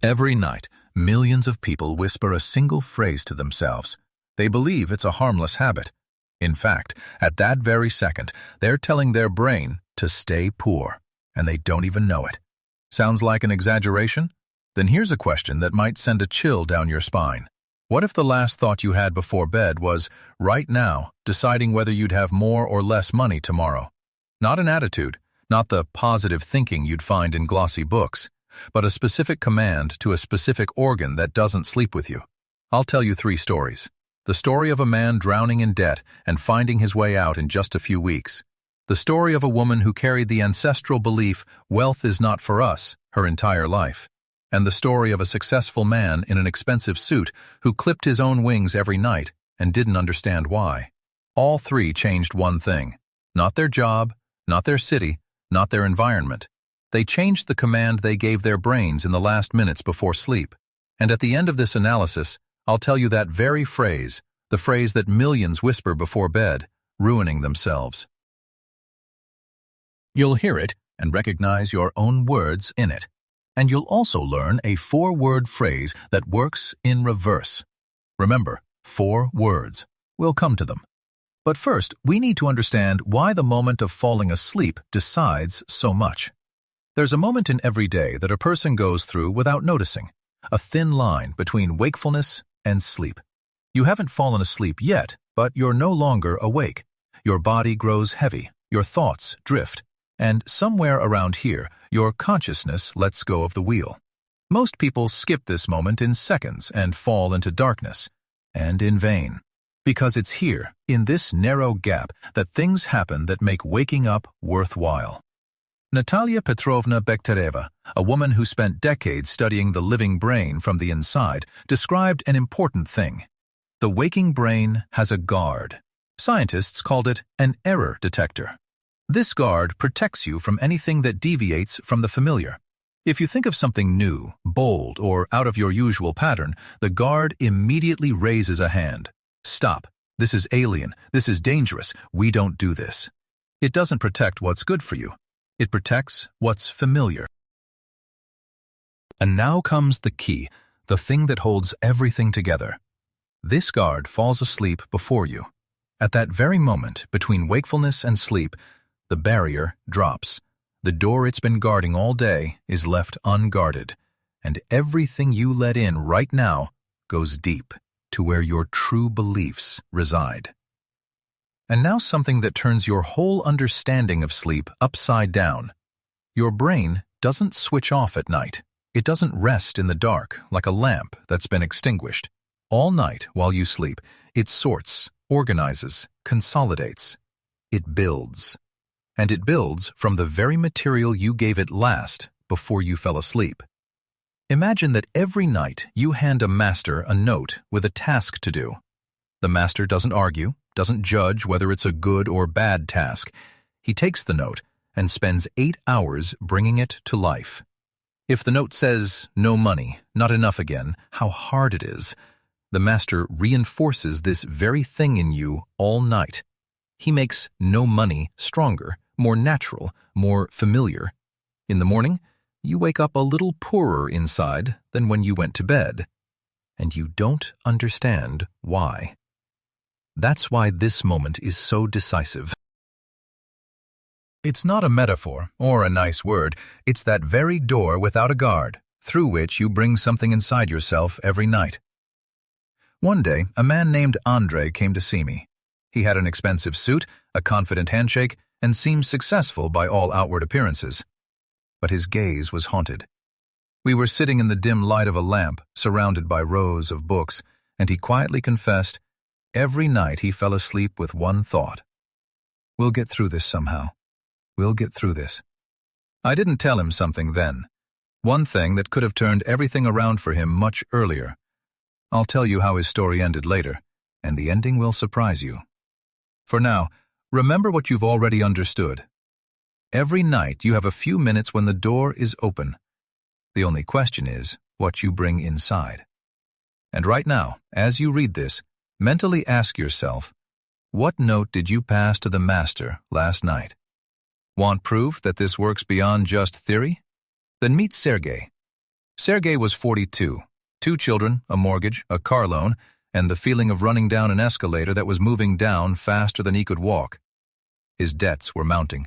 Every night, millions of people whisper a single phrase to themselves. They believe it's a harmless habit. In fact, at that very second, they're telling their brain to stay poor, and they don't even know it. Sounds like an exaggeration? Then here's a question that might send a chill down your spine. What if the last thought you had before bed was, right now, deciding whether you'd have more or less money tomorrow? Not an attitude, not the positive thinking you'd find in glossy books, but a specific command to a specific organ that doesn't sleep with you. I'll tell you 3 stories. The story of a man drowning in debt and finding his way out in just a few weeks. The story of a woman who carried the ancestral belief, wealth is not for us, her entire life. And the story of a successful man in an expensive suit who clipped his own wings every night and didn't understand why. All 3 changed one thing. Not their job, not their city, not their environment. They changed the command they gave their brains in the last minutes before sleep. And at the end of this analysis, I'll tell you that very phrase, the phrase that millions whisper before bed, ruining themselves. You'll hear it and recognize your own words in it. And you'll also learn a 4-word phrase that works in reverse. Remember, 4 words. We'll come to them. But first, we need to understand why the moment of falling asleep decides so much. There's a moment in every day that a person goes through without noticing, a thin line between wakefulness and sleep. You haven't fallen asleep yet, but you're no longer awake. Your body grows heavy, your thoughts drift, and somewhere around here, your consciousness lets go of the wheel. Most people skip this moment in seconds and fall into darkness, and in vain. Because it's here, in this narrow gap, that things happen that make waking up worthwhile. Natalia Bekhtereva, a woman who spent decades studying the living brain from the inside, described an important thing. The waking brain has a guard. Scientists called it an error detector. This guard protects you from anything that deviates from the familiar. If you think of something new, bold, or out of your usual pattern, the guard immediately raises a hand. Stop. This is alien. This is dangerous. We don't do this. It doesn't protect what's good for you. It protects what's familiar. And now comes the key, the thing that holds everything together. This guard falls asleep before you. At that very moment, between wakefulness and sleep, the barrier drops. The door it's been guarding all day is left unguarded, and everything you let in right now goes deep to where your true beliefs reside. And now something that turns your whole understanding of sleep upside down. Your brain doesn't switch off at night. It doesn't rest in the dark like a lamp that's been extinguished. All night while you sleep, it sorts, organizes, consolidates. It builds. And it builds from the very material you gave it last before you fell asleep. Imagine that every night you hand a master a note with a task to do. The master doesn't argue, doesn't judge whether it's a good or bad task. He takes the note and spends 8 hours bringing it to life. If the note says, no money, not enough again, how hard it is, the master reinforces this very thing in you all night. He makes no money stronger, more natural, more familiar. In the morning, you wake up a little poorer inside than when you went to bed, and you don't understand why. That's why this moment is so decisive. It's not a metaphor or a nice word, it's that very door without a guard, through which you bring something inside yourself every night. One day, a man named Andrei came to see me. He had an expensive suit, a confident handshake, and seemed successful by all outward appearances. But his gaze was haunted. We were sitting in the dim light of a lamp, surrounded by rows of books, and he quietly confessed, every night he fell asleep with one thought. We'll get through this somehow. We'll get through this. I didn't tell him something then. One thing that could have turned everything around for him much earlier. I'll tell you how his story ended later, and the ending will surprise you. For now, remember what you've already understood. Every night you have a few minutes when the door is open. The only question is what you bring inside. And right now, as you read this, mentally ask yourself, what note did you pass to the master last night? Want proof that this works beyond just theory? Then meet Sergei. Sergei was 42, 2 children, a mortgage, a car loan, and the feeling of running down an escalator that was moving down faster than he could walk. His debts were mounting.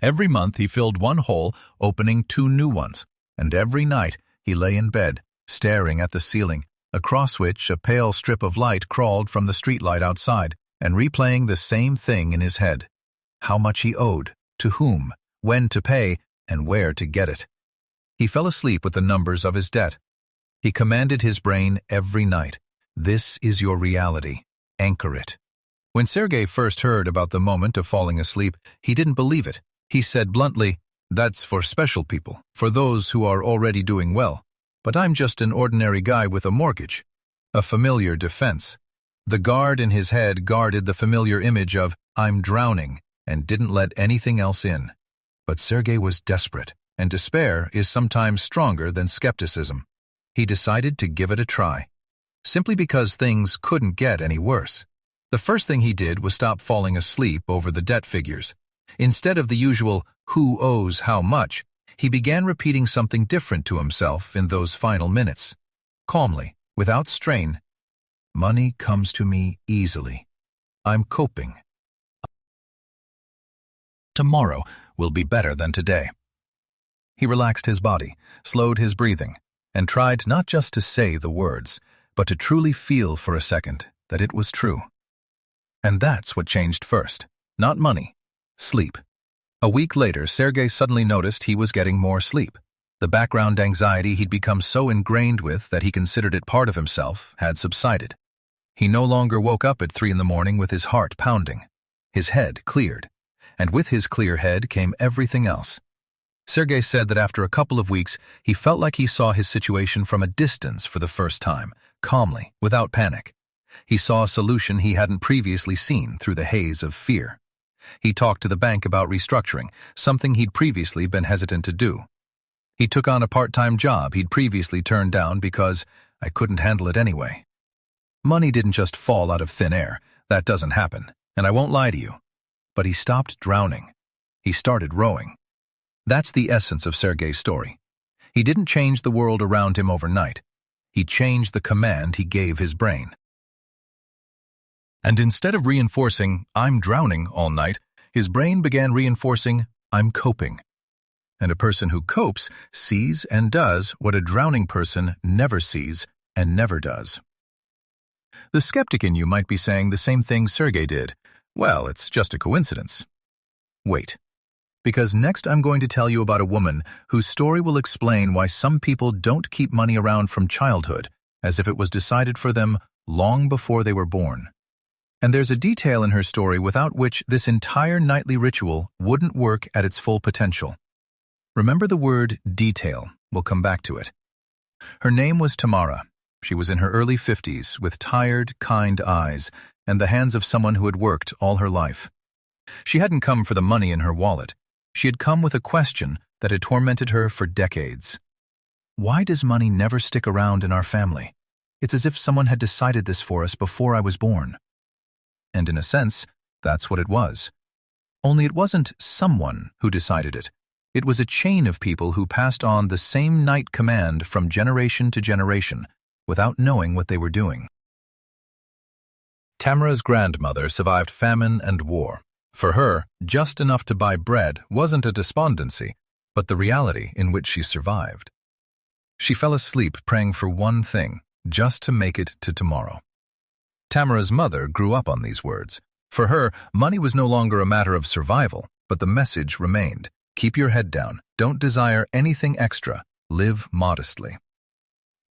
Every month he filled one hole, opening 2 new ones, and every night he lay in bed, staring at the ceiling, across which a pale strip of light crawled from the streetlight outside, and replaying the same thing in his head. How much he owed, to whom, when to pay, and where to get it. He fell asleep with the numbers of his debt. He commanded his brain every night, "This is your reality. Anchor it." When Sergei first heard about the moment of falling asleep, he didn't believe it. He said bluntly, "That's for special people, for those who are already doing well. But I'm just an ordinary guy with a mortgage." A familiar defense. The guard in his head guarded the familiar image of "I'm drowning" and didn't let anything else in. But Sergei was desperate, and despair is sometimes stronger than skepticism. He decided to give it a try, simply because things couldn't get any worse. The first thing he did was stop falling asleep over the debt figures. Instead of the usual "who owes how much," he began repeating something different to himself in those final minutes. Calmly, without strain, "Money comes to me easily. I'm coping. Tomorrow will be better than today." He relaxed his body, slowed his breathing, and tried not just to say the words, but to truly feel for a second that it was true. And that's what changed first. Not money. Sleep. A week later, Sergei suddenly noticed he was getting more sleep. The background anxiety he'd become so ingrained with that he considered it part of himself had subsided. He no longer woke up at 3 in the morning with his heart pounding. His head cleared. And with his clear head came everything else. Sergei said that after a couple of weeks, he felt like he saw his situation from a distance for the first time, calmly, without panic. He saw a solution he hadn't previously seen through the haze of fear. He talked to the bank about restructuring, something he'd previously been hesitant to do. He took on a part-time job he'd previously turned down because "I couldn't handle it anyway." Money didn't just fall out of thin air. That doesn't happen, and I won't lie to you. But he stopped drowning. He started rowing. That's the essence of Sergei's story. He didn't change the world around him overnight. He changed the command he gave his brain. And instead of reinforcing "I'm drowning" all night, his brain began reinforcing "I'm coping." And a person who copes sees and does what a drowning person never sees and never does. The skeptic in you might be saying the same thing Sergei did. Well, it's just a coincidence. Wait, because next I'm going to tell you about a woman whose story will explain why some people don't keep money around from childhood, as if it was decided for them long before they were born. And there's a detail in her story without which this entire nightly ritual wouldn't work at its full potential. Remember the word detail. We'll come back to it. Her name was Tamara. She was in her early 50s, with tired, kind eyes, and the hands of someone who had worked all her life. She hadn't come for the money in her wallet. She had come with a question that had tormented her for decades. Why does money never stick around in our family? It's as if someone had decided this for us before I was born. And in a sense, that's what it was. Only it wasn't someone who decided it. It was a chain of people who passed on the same night command from generation to generation, without knowing what they were doing. Tamara's grandmother survived famine and war. For her, just enough to buy bread wasn't a despondency, but the reality in which she survived. She fell asleep praying for one thing, just to make it to tomorrow. Tamara's mother grew up on these words. For her, money was no longer a matter of survival, but the message remained. Keep your head down, don't desire anything extra, live modestly.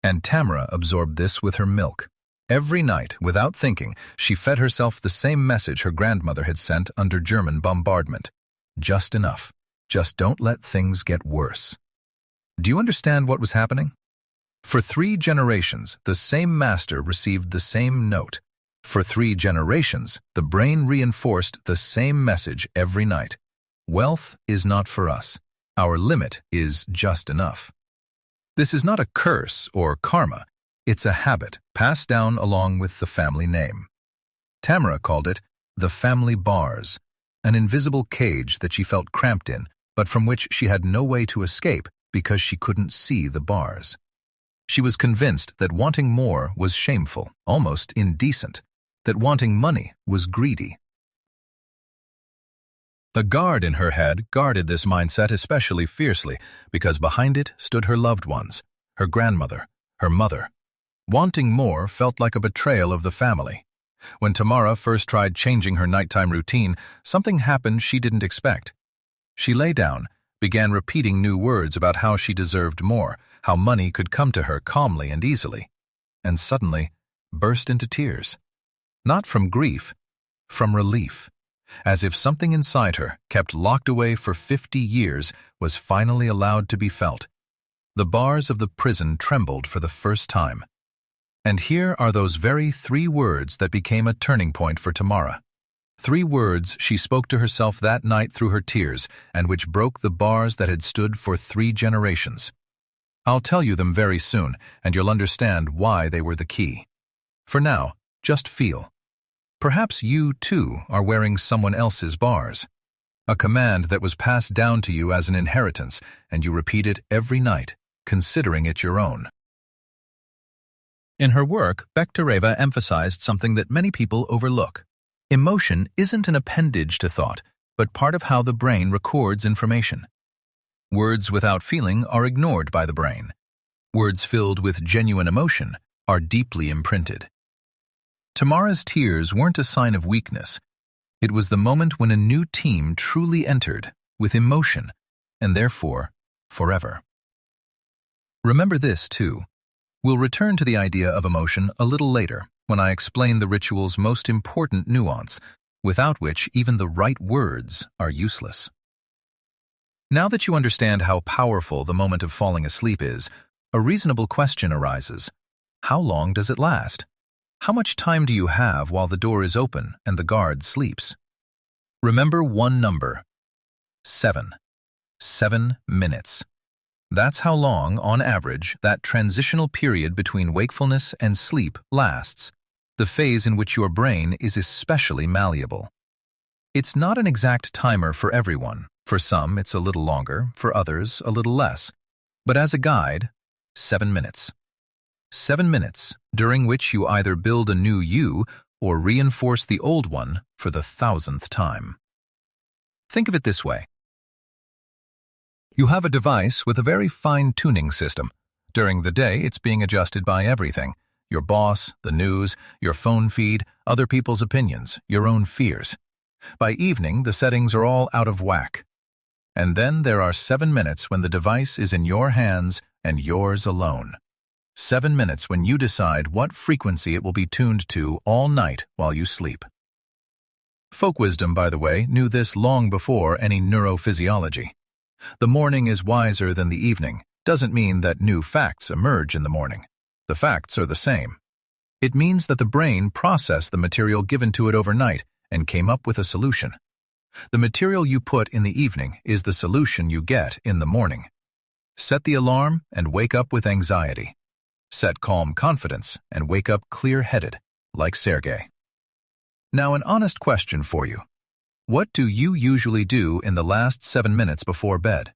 And Tamara absorbed this with her milk. Every night, without thinking, she fed herself the same message her grandmother had sent under German bombardment. Just enough. Just don't let things get worse. Do you understand what was happening? For 3 generations, the same master received the same note. For 3 generations, the brain reinforced the same message every night. Wealth is not for us. Our limit is just enough. This is not a curse or karma. It's a habit passed down along with the family name. Tamara called it the family bars, an invisible cage that she felt cramped in, but from which she had no way to escape because she couldn't see the bars. She was convinced that wanting more was shameful, almost indecent, that wanting money was greedy. The guard in her head guarded this mindset especially fiercely because behind it stood her loved ones, her grandmother, her mother. Wanting more felt like a betrayal of the family. When Tamara first tried changing her nighttime routine, something happened she didn't expect. She lay down, began repeating new words about how she deserved more, how money could come to her calmly and easily, and suddenly burst into tears. Not from grief, from relief, as if something inside her, kept locked away for 50 years, was finally allowed to be felt. The bars of the prison trembled for the first time. And here are those very 3 words that became a turning point for Tamara. 3 words she spoke to herself that night through her tears, and which broke the bars that had stood for 3 generations. I'll tell you them very soon, and you'll understand why they were the key. For now, just feel. Perhaps you, too, are wearing someone else's bars. A command that was passed down to you as an inheritance, and you repeat it every night, considering it your own. In her work, Bekhtereva emphasized something that many people overlook. Emotion isn't an appendage to thought, but part of how the brain records information. Words without feeling are ignored by the brain. Words filled with genuine emotion are deeply imprinted. Tamara's tears weren't a sign of weakness. It was the moment when a new team truly entered, with emotion, and therefore, forever. Remember this, too. We'll return to the idea of emotion a little later when I explain the ritual's most important nuance, without which even the right words are useless. Now that you understand how powerful the moment of falling asleep is, a reasonable question arises. How long does it last? How much time do you have while the door is open and the guard sleeps? Remember one number: 7. 7 minutes. That's how long, on average, that transitional period between wakefulness and sleep lasts, the phase in which your brain is especially malleable. It's not an exact timer for everyone. For some, it's a little longer, for others, a little less. But as a guide, 7 minutes. 7 minutes, during which you either build a new you or reinforce the old one for the 1,000th time. Think of it this way. You have a device with a very fine tuning system. During the day, it's being adjusted by everything: your boss, the news, your phone feed, other people's opinions, your own fears. By evening, the settings are all out of whack. And then there are 7 minutes when the device is in your hands and yours alone. 7 minutes when you decide what frequency it will be tuned to all night while you sleep. Folk wisdom, by the way, knew this long before any neurophysiology. The morning is wiser than the evening doesn't mean that new facts emerge in the morning. The facts are the same. It means that the brain processed the material given to it overnight and came up with a solution. The material you put in the evening is the solution you get in the morning. Set the alarm and wake up with anxiety. Set calm confidence and wake up clear-headed, like Sergei. Now, an honest question for you. What do you usually do in the last 7 minutes before bed?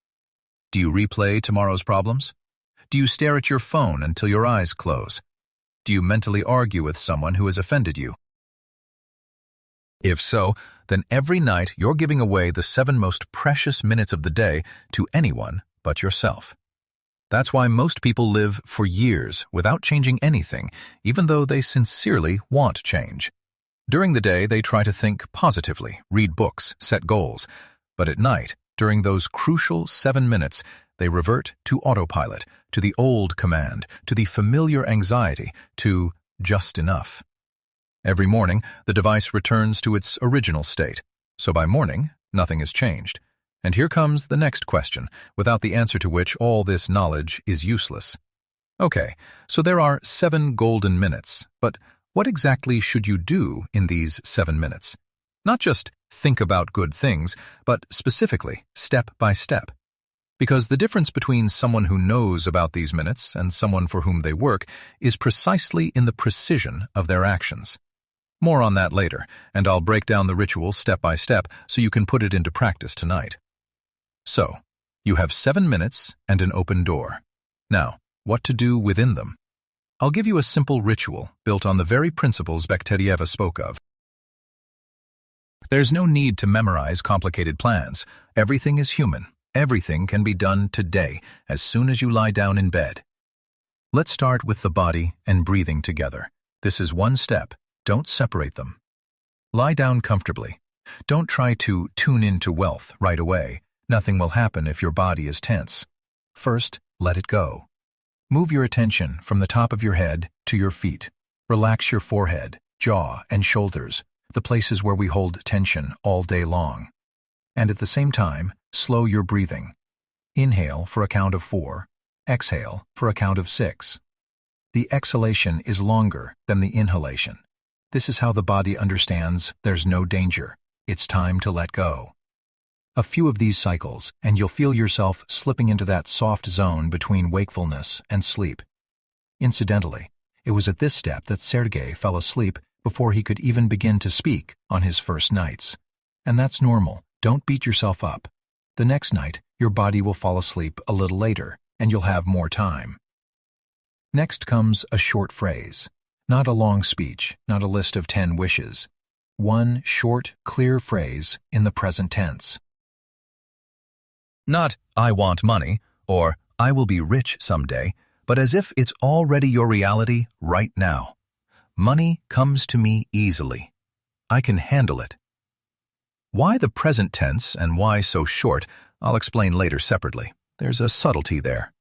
Do you replay tomorrow's problems? Do you stare at your phone until your eyes close? Do you mentally argue with someone who has offended you? If so, then every night you're giving away the 7 most precious minutes of the day to anyone but yourself. That's why most people live for years without changing anything, even though they sincerely want change. During the day, they try to think positively, read books, set goals. But at night, during those crucial 7 minutes, they revert to autopilot, to the old command, to the familiar anxiety, to just enough. Every morning, the device returns to its original state. So by morning, nothing has changed. And here comes the next question, without the answer to which all this knowledge is useless. Okay, so there are 7 golden minutes, but what exactly should you do in these 7 minutes? Not just think about good things, but specifically, step by step. Because the difference between someone who knows about these minutes and someone for whom they work is precisely in the precision of their actions. More on that later, and I'll break down the ritual step by step so you can put it into practice tonight. So, You have 7 minutes and an open door. Now, what to do within them? I'll give you a simple ritual built on the very principles Bekhtereva spoke of. There's no need to memorize complicated plans. Everything is human. Everything can be done today, as soon as you lie down in bed. Let's start with the body and breathing together. This is one step. Don't separate them. Lie down comfortably. Don't try to tune into wealth right away. Nothing will happen if your body is tense. First, let it go. Move your attention from the top of your head to your feet. Relax your forehead, jaw, and shoulders, the places where we hold tension all day long. And at the same time, slow your breathing. Inhale for a count of 4. Exhale for a count of 6. The exhalation is longer than the inhalation. This is how the body understands there's no danger. It's time to let go. A few of these cycles, and you'll feel yourself slipping into that soft zone between wakefulness and sleep. Incidentally, it was at this step that Sergei fell asleep before he could even begin to speak on his first nights. And that's normal. Don't beat yourself up. The next night, your body will fall asleep a little later, and you'll have more time. Next comes a short phrase. Not a long speech, not a list of 10 wishes. One short, clear phrase in the present tense. Not, I want money, or I will be rich someday, but as if it's already your reality right now. Money comes to me easily. I can handle it. Why the present tense and why so short, I'll explain later separately. There's a subtlety there.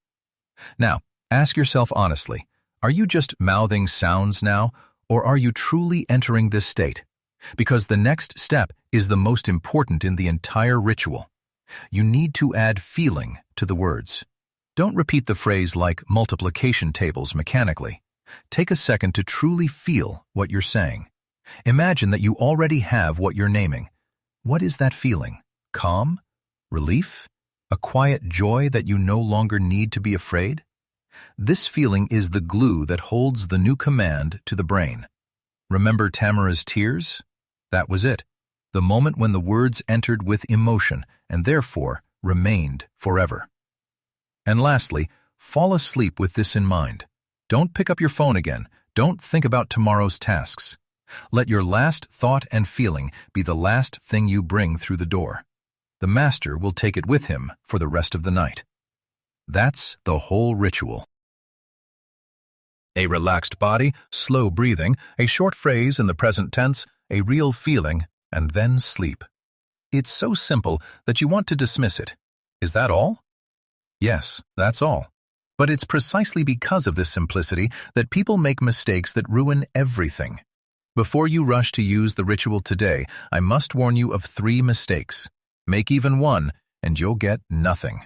Now, ask yourself honestly, are you just mouthing sounds now, or are you truly entering this state? Because the next step is the most important in the entire ritual. You need to add feeling to the words. Don't repeat the phrase like multiplication tables mechanically. Take a second to truly feel what you're saying. Imagine that you already have what you're naming. What is that feeling? Calm? Relief? A quiet joy that you no longer need to be afraid? This feeling is the glue that holds the new command to the brain. Remember Tamara's tears? That was it. The moment when the words entered with emotion and therefore remained forever. And lastly, fall asleep with this in mind. Don't pick up your phone again. Don't think about tomorrow's tasks. Let your last thought and feeling be the last thing you bring through the door. The master will take it with him for the rest of the night. That's the whole ritual. A relaxed body, slow breathing, a short phrase in the present tense, a real feeling, and then sleep. It's so simple that you want to dismiss it. Is that all? Yes, that's all. But it's precisely because of this simplicity that people make mistakes that ruin everything. Before you rush to use the ritual today, I must warn you of 3 mistakes. Make even one, and you'll get nothing.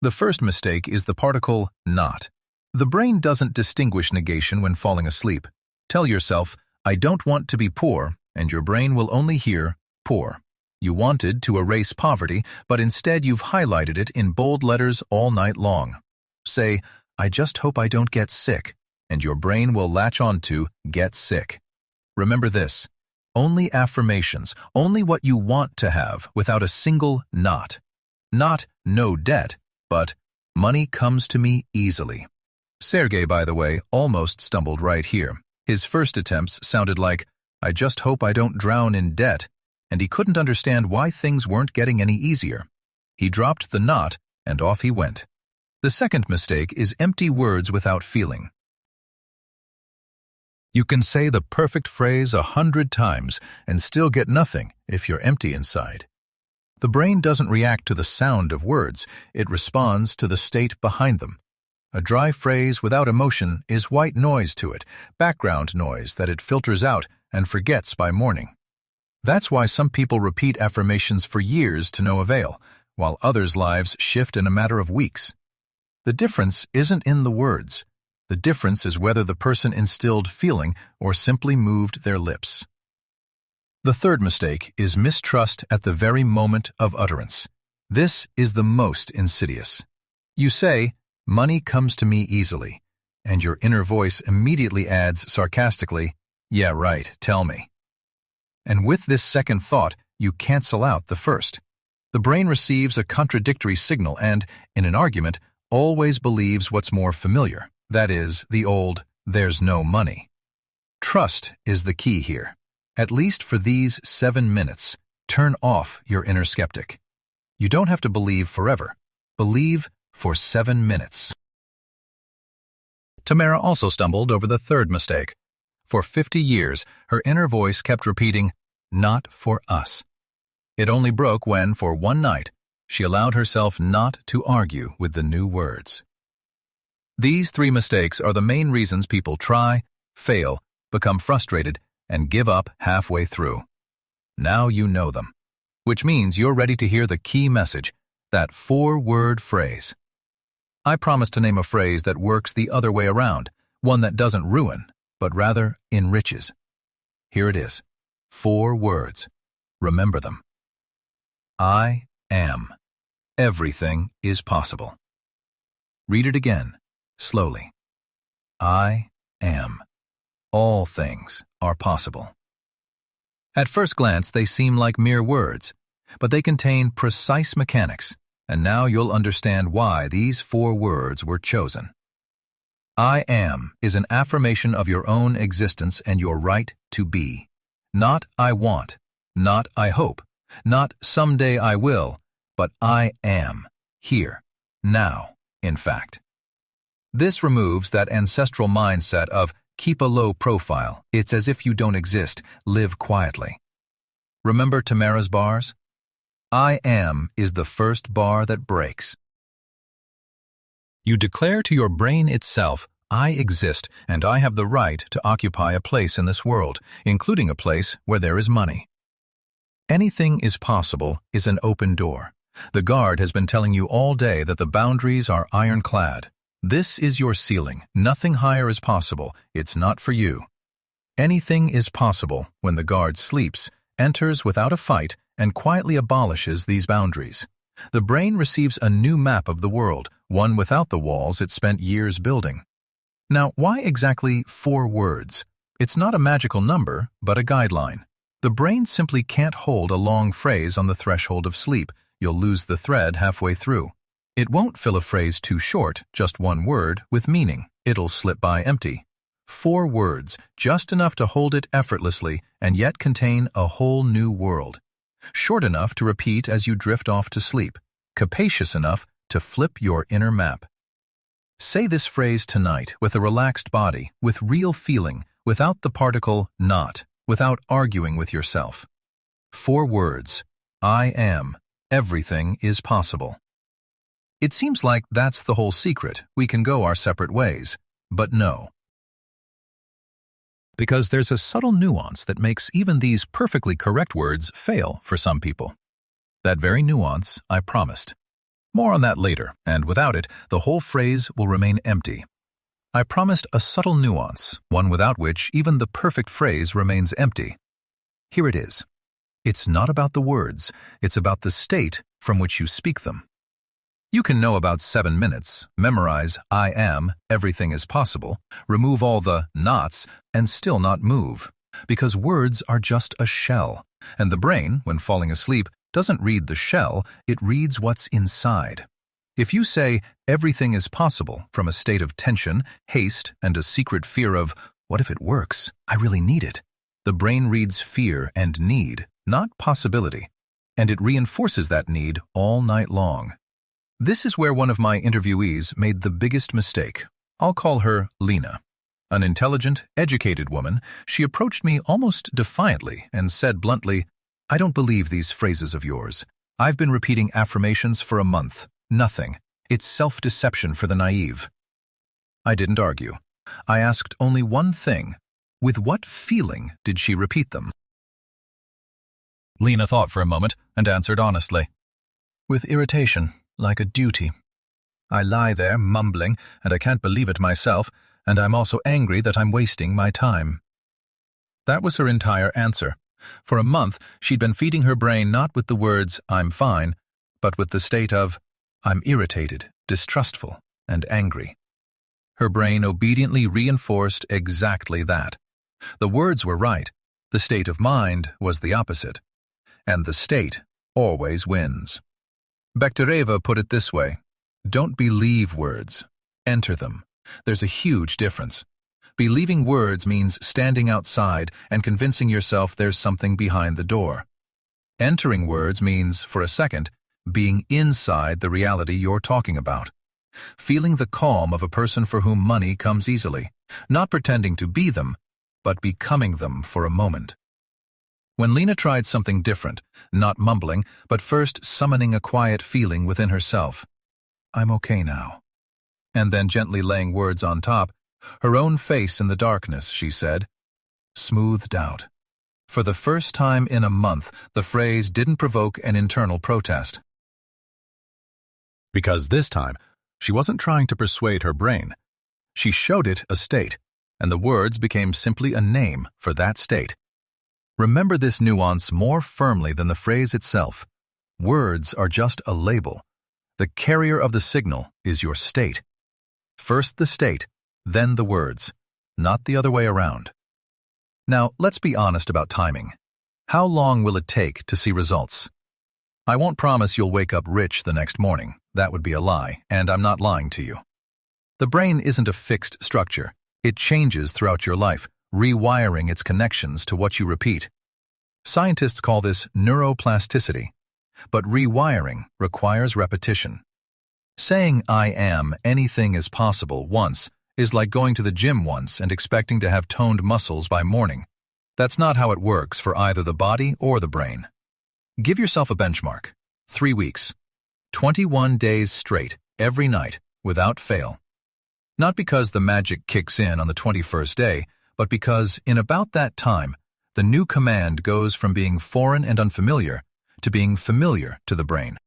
The first mistake is the particle not. The brain doesn't distinguish negation when falling asleep. Tell yourself, I don't want to be poor, and your brain will only hear poor. You wanted to erase poverty, but instead you've highlighted it in bold letters all night long. Say, I just hope I don't get sick, and your brain will latch on to get sick. Remember this, only affirmations, only what you want to have without a single not. Not no debt, but money comes to me easily. Sergei, by the way, almost stumbled right here. His first attempts sounded like, I just hope I don't drown in debt, and he couldn't understand why things weren't getting any easier. He dropped the not, and off he went. The second mistake is empty words without feeling. You can say the perfect phrase 100 times and still get nothing if you're empty inside. The brain doesn't react to the sound of words, it responds to the state behind them. A dry phrase without emotion is white noise to it, background noise that it filters out and forgets by morning. That's why some people repeat affirmations for years to no avail, while others' lives shift in a matter of weeks. The difference isn't in the words. The difference is whether the person instilled feeling or simply moved their lips. The third mistake is mistrust at the very moment of utterance. This is the most insidious. You say, money comes to me easily, and your inner voice immediately adds sarcastically, yeah, right, tell me. And with this second thought, you cancel out the first. The brain receives a contradictory signal and, in an argument, always believes what's more familiar. That is, the old, "there's no money." Trust is the key here. At least for these 7 minutes, turn off your inner skeptic. You don't have to believe forever. Believe for 7 minutes. Tamara also stumbled over the third mistake. For 50 years, her inner voice kept repeating, "Not for us." It only broke when, for one night, she allowed herself not to argue with the new words. These 3 mistakes are the main reasons people try, fail, become frustrated, and give up halfway through. Now you know them, which means you're ready to hear the key message, that 4-word phrase. I promise to name a phrase that works the other way around, one that doesn't ruin, but rather enriches. Here it is. 4 words. Remember them. I am. Everything is possible. Read it again, slowly. I am. All things are possible. At first glance, they seem like mere words, but they contain precise mechanics, and now you'll understand why these 4 words were chosen. I am is an affirmation of your own existence and your right to be. Not I want, not I hope, not someday I will, but I am, here, now, in fact. This removes that ancestral mindset of keep a low profile. It's as if you don't exist, live quietly. Remember Tamara's bars? I am is the first bar that breaks. You declare to your brain itself, I exist and I have the right to occupy a place in this world, including a place where there is money. Anything is possible is an open door. The guard has been telling you all day that the boundaries are ironclad. This is your ceiling. Nothing higher is possible. It's not for you. Anything is possible when the guard sleeps, enters without a fight, and quietly abolishes these boundaries. The brain receives a new map of the world, one without the walls it spent years building. Now, why exactly 4 words? It's not a magical number, but a guideline. The brain simply can't hold a long phrase on the threshold of sleep. You'll lose the thread halfway through. It won't fill a phrase too short, just 1 word, with meaning. It'll slip by empty. 4 words, just enough to hold it effortlessly and yet contain a whole new world. Short enough to repeat as you drift off to sleep. Capacious enough to flip your inner map. Say this phrase tonight with a relaxed body, with real feeling, without the particle not, without arguing with yourself. 4 words. I am. Everything is possible. It seems like that's the whole secret. We can go our separate ways. But no. Because there's a subtle nuance that makes even these perfectly correct words fail for some people. That very nuance I promised. More on that later, and without it, the whole phrase will remain empty. I promised a subtle nuance, one without which even the perfect phrase remains empty. Here it is. It's not about the words, it's about the state from which you speak them. You can know about 7 minutes, memorize I am, everything is possible, remove all the nots, and still not move. Because words are just a shell, and the brain, when falling asleep, doesn't read the shell, it reads what's inside. If you say everything is possible from a state of tension, haste, and a secret fear of, what if it works? I really need it. The brain reads fear and need, not possibility, and it reinforces that need all night long. This is where one of my interviewees made the biggest mistake. I'll call her Lena. An intelligent, educated woman, she approached me almost defiantly and said bluntly, I don't believe these phrases of yours. I've been repeating affirmations for a month. Nothing. It's self-deception for the naive. I didn't argue. I asked only one thing. With what feeling did she repeat them? Lena thought for a moment and answered honestly. With irritation, like a duty. I lie there, mumbling, and I can't believe it myself, and I'm also angry that I'm wasting my time. That was her entire answer. For a month, she'd been feeding her brain not with the words, I'm fine, but with the state of, I'm irritated, distrustful, and angry. Her brain obediently reinforced exactly that. The words were right. The state of mind was the opposite. And the state always wins. Bekhtereva put it this way: don't believe words, enter them. There's a huge difference. Believing words means standing outside and convincing yourself there's something behind the door. Entering words means, for a second, being inside the reality you're talking about. Feeling the calm of a person for whom money comes easily, not pretending to be them, but becoming them for a moment. When Lena tried something different, not mumbling, but first summoning a quiet feeling within herself, "I'm okay now," and then gently laying words on top, her own face in the darkness, she said, smoothed out. For the first time in a month, the phrase didn't provoke an internal protest. Because this time, she wasn't trying to persuade her brain. She showed it a state, and the words became simply a name for that state. Remember this nuance more firmly than the phrase itself. Words are just a label. The carrier of the signal is your state. First the state, then the words, not the other way around. Now, let's be honest about timing. How long will it take to see results? I won't promise you'll wake up rich the next morning. That would be a lie, and I'm not lying to you. The brain isn't a fixed structure. It changes throughout your life, rewiring its connections to what you repeat. Scientists call this neuroplasticity, but rewiring requires repetition. Saying "I am, anything is possible" once is like going to the gym once and expecting to have toned muscles by morning. That's not how it works for either the body or the brain. Give yourself a benchmark. 3 weeks. 21 days straight, every night, without fail. Not because the magic kicks in on the 21st day, but because, in about that time, the new command goes from being foreign and unfamiliar to being familiar to the brain.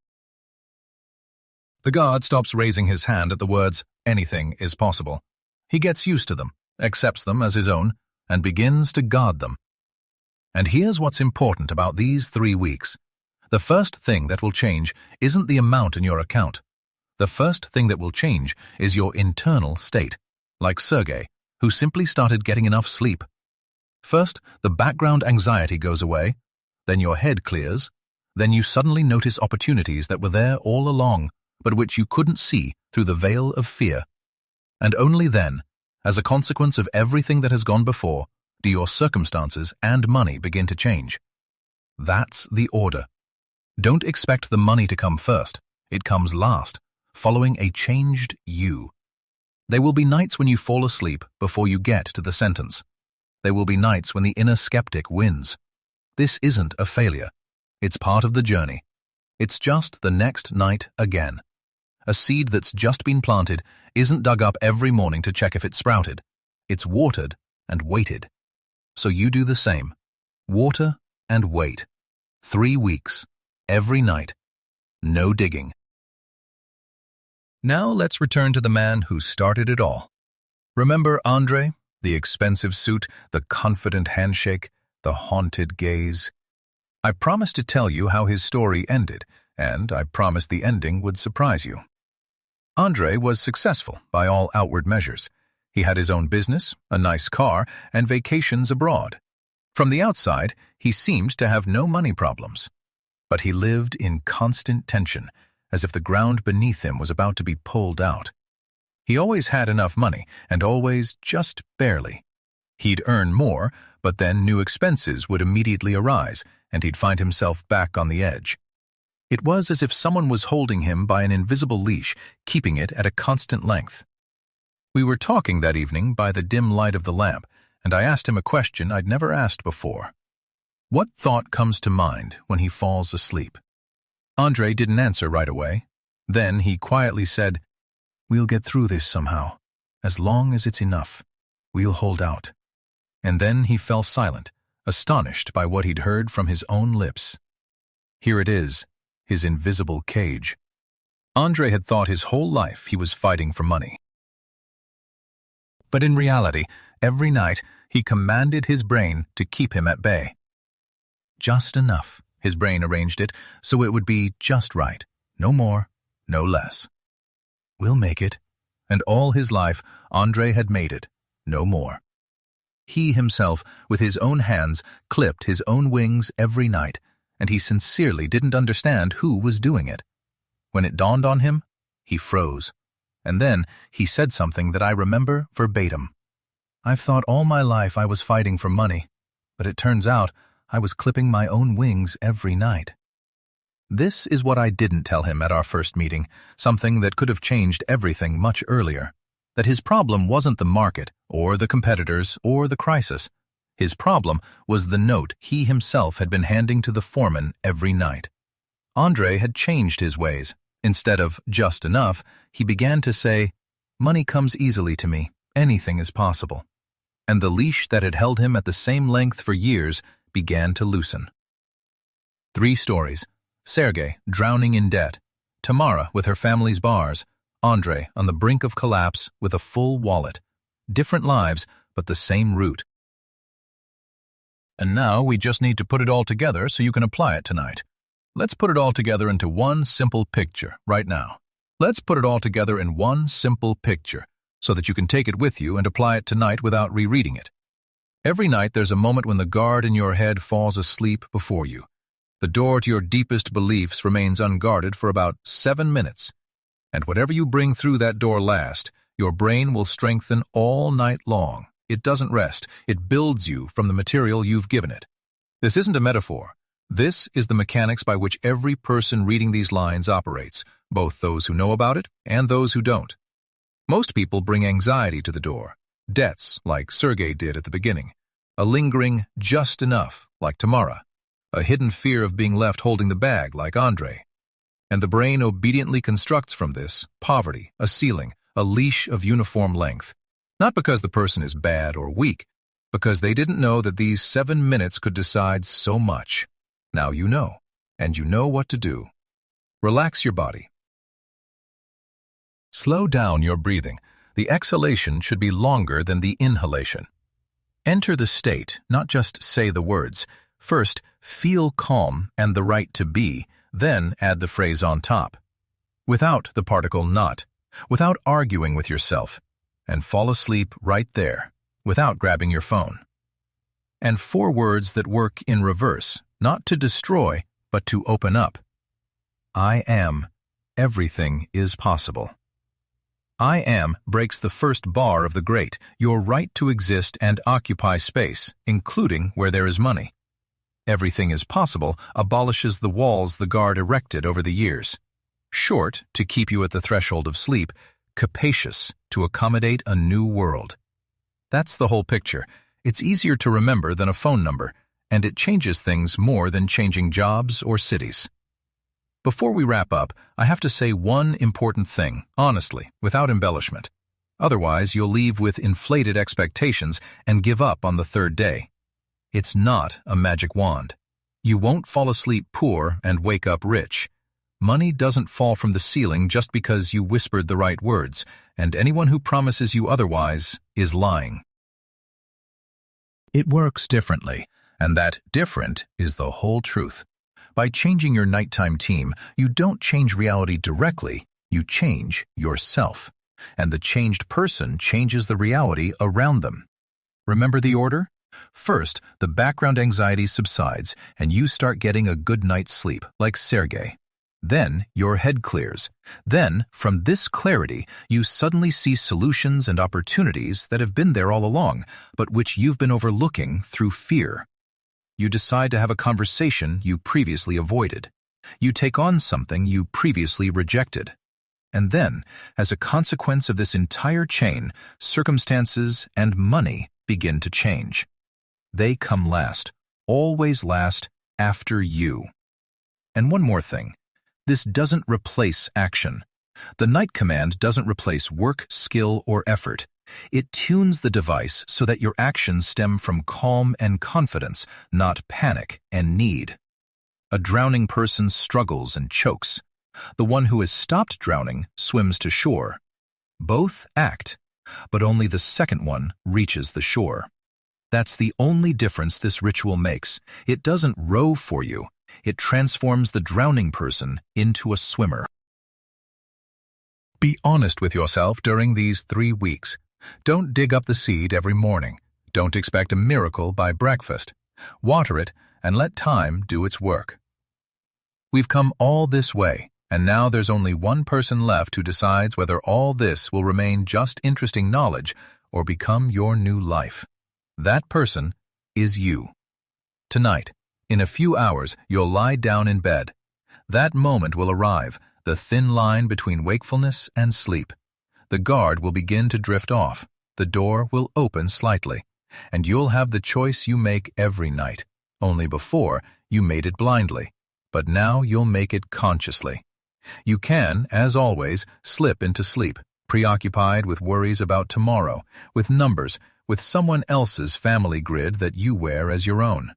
The god stops raising his hand at the words, "anything is possible." He gets used to them, accepts them as his own, and begins to guard them. And here's what's important about these 3 weeks. The first thing that will change isn't the amount in your account. The first thing that will change is your internal state, like Sergei, who simply started getting enough sleep. First, the background anxiety goes away, then your head clears, then you suddenly notice opportunities that were there all along, but which you couldn't see through the veil of fear. And only then, as a consequence of everything that has gone before, do your circumstances and money begin to change. That's the order. Don't expect the money to come first. It comes last, following a changed you. There will be nights when you fall asleep before you get to the sentence. There will be nights when the inner skeptic wins. This isn't a failure. It's part of the journey. It's just the next night again. A seed that's just been planted isn't dug up every morning to check if it sprouted. It's watered and waited. So you do the same. Water and wait. 3 weeks. Every night. No digging. Now let's return to the man who started it all. Remember Andrei? The expensive suit, the confident handshake, the haunted gaze. I promised to tell you how his story ended, and I promised the ending would surprise you. Andrei was successful by all outward measures. He had his own business, a nice car, and vacations abroad. From the outside, he seemed to have no money problems. But he lived in constant tension, as if the ground beneath him was about to be pulled out. He always had enough money, and always just barely. He'd earn more, but then new expenses would immediately arise, and he'd find himself back on the edge. It was as if someone was holding him by an invisible leash, keeping it at a constant length. We were talking that evening by the dim light of the lamp, and I asked him a question I'd never asked before. What thought comes to mind when he falls asleep? Andrei didn't answer right away. Then he quietly said, "We'll get through this somehow. As long as it's enough. We'll hold out." And then he fell silent, astonished by what he'd heard from his own lips. Here it is, his invisible cage. Andrei had thought his whole life he was fighting for money. But in reality, every night, he commanded his brain to keep him at bay. Just enough, his brain arranged it, so it would be just right. No more, no less. We'll make it. And all his life, Andrei had made it. No more. He himself, with his own hands, clipped his own wings every night, and he sincerely didn't understand who was doing it. When it dawned on him, he froze. And then he said something that I remember verbatim. "I've thought all my life I was fighting for money, but it turns out I was clipping my own wings every night." This is what I didn't tell him at our first meeting, something that could have changed everything much earlier. That his problem wasn't the market, or the competitors, or the crisis. His problem was the note he himself had been handing to the foreman every night. Andre had changed his ways. Instead of just enough, he began to say, "Money comes easily to me. Anything is possible." And the leash that had held him at the same length for years began to loosen. 3 stories. Sergei, drowning in debt. Tamara with her family's bars. Andre on the brink of collapse with a full wallet. Different lives, but the same root. And now we just need to put it all together so you can apply it tonight. Let's put it all together into one simple picture right now. Let's put it all together in one simple picture so that you can take it with you and apply it tonight without rereading it. Every night there's a moment when the guard in your head falls asleep before you. The door to your deepest beliefs remains unguarded for about 7 minutes. And whatever you bring through that door last, your brain will strengthen all night long. It doesn't rest. It builds you from the material you've given it. This isn't a metaphor. This is the mechanics by which every person reading these lines operates, both those who know about it and those who don't. Most people bring anxiety to the door, debts, like Sergei did at the beginning, a lingering just enough, like Tamara, a hidden fear of being left holding the bag, like Andre. And the brain obediently constructs from this poverty, a ceiling, a leash of uniform length. Not because the person is bad or weak, because they didn't know that these 7 minutes could decide so much. Now you know, and you know what to do. Relax your body. Slow down your breathing. The exhalation should be longer than the inhalation. Enter the state, not just say the words. First, feel calm and the right to be, then add the phrase on top. Without the particle not, without arguing with yourself, and fall asleep right there, without grabbing your phone. And 4 words that work in reverse, not to destroy, but to open up. I am. Everything is possible. I am breaks the first bar of the great, your right to exist and occupy space, including where there is money. Everything is possible abolishes the walls the guard erected over the years. Short, to keep you at the threshold of sleep, capacious, to accommodate a new world. That's the whole picture. It's easier to remember than a phone number, and it changes things more than changing jobs or cities. Before we wrap up, I have to say one important thing, honestly, without embellishment. Otherwise, you'll leave with inflated expectations and give up on the 3rd day. It's not a magic wand. You won't fall asleep poor and wake up rich. Money doesn't fall from the ceiling just because you whispered the right words, and anyone who promises you otherwise is lying. It works differently, and that different is the whole truth. By changing your nighttime team, you don't change reality directly, you change yourself. And the changed person changes the reality around them. Remember the order? First, the background anxiety subsides and you start getting a good night's sleep, like Sergei. Then, your head clears. Then, from this clarity, you suddenly see solutions and opportunities that have been there all along, but which you've been overlooking through fear. You decide to have a conversation you previously avoided. You take on something you previously rejected. And then, as a consequence of this entire chain, circumstances and money begin to change. They come last, always last, after you. And one more thing. This doesn't replace action. The night command doesn't replace work, skill, or effort. It tunes the device so that your actions stem from calm and confidence, not panic and need. A drowning person struggles and chokes. The one who has stopped drowning swims to shore. Both act, but only the second one reaches the shore. That's the only difference this ritual makes. It doesn't row for you. It transforms the drowning person into a swimmer. Be honest with yourself during these 3 weeks. Don't dig up the seed every morning. Don't expect a miracle by breakfast. Water it and let time do its work. We've come all this way, and now there's only one person left who decides whether all this will remain just interesting knowledge or become your new life. That person is you. Tonight, in a few hours, you'll lie down in bed. That moment will arrive, the thin line between wakefulness and sleep. The guard will begin to drift off, the door will open slightly, and you'll have the choice you make every night. Only before, you made it blindly, but now you'll make it consciously. You can, as always, slip into sleep, preoccupied with worries about tomorrow, with numbers, with someone else's family grid that you wear as your own.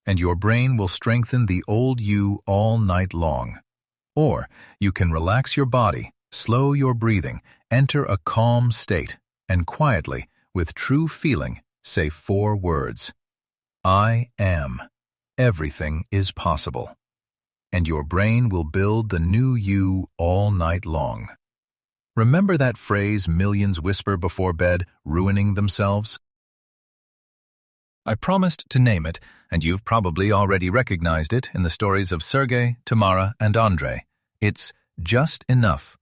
And your brain will strengthen the old you all night long. Or you can relax your body, slow your breathing, enter a calm state, and quietly, with true feeling, say 4 words. I am. Everything is possible. And your brain will build the new you all night long. Remember that phrase millions whisper before bed, ruining themselves? I promised to name it, and you've probably already recognized it in the stories of Sergei, Tamara, and Andrei. It's just enough.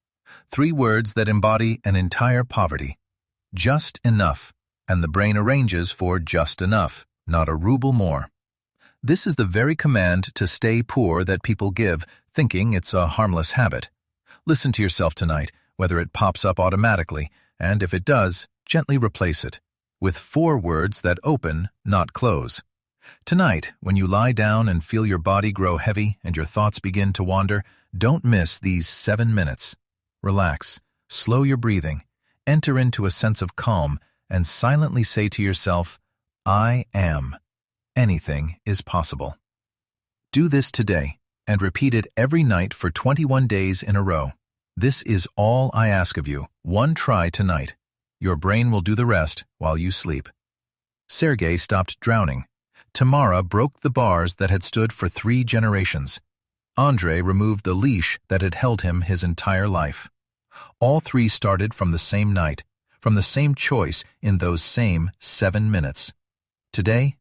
3 words that embody an entire poverty. Just enough, and the brain arranges for just enough, not a ruble more. This is the very command to stay poor that people give, thinking it's a harmless habit. Listen to yourself tonight, whether it pops up automatically, and if it does, gently replace it with 4 words that open, not close. Tonight, when you lie down and feel your body grow heavy and your thoughts begin to wander, don't miss these 7 minutes. Relax, slow your breathing, enter into a sense of calm, and silently say to yourself, I am. Anything is possible. Do this today, and repeat it every night for 21 days in a row. This is all I ask of you, 1 try tonight. Your brain will do the rest while you sleep. Sergei stopped drowning. Tamara broke the bars that had stood for 3 generations. Andrei removed the leash that had held him his entire life. All 3 started from the same night, from the same choice in those same 7 minutes. Today,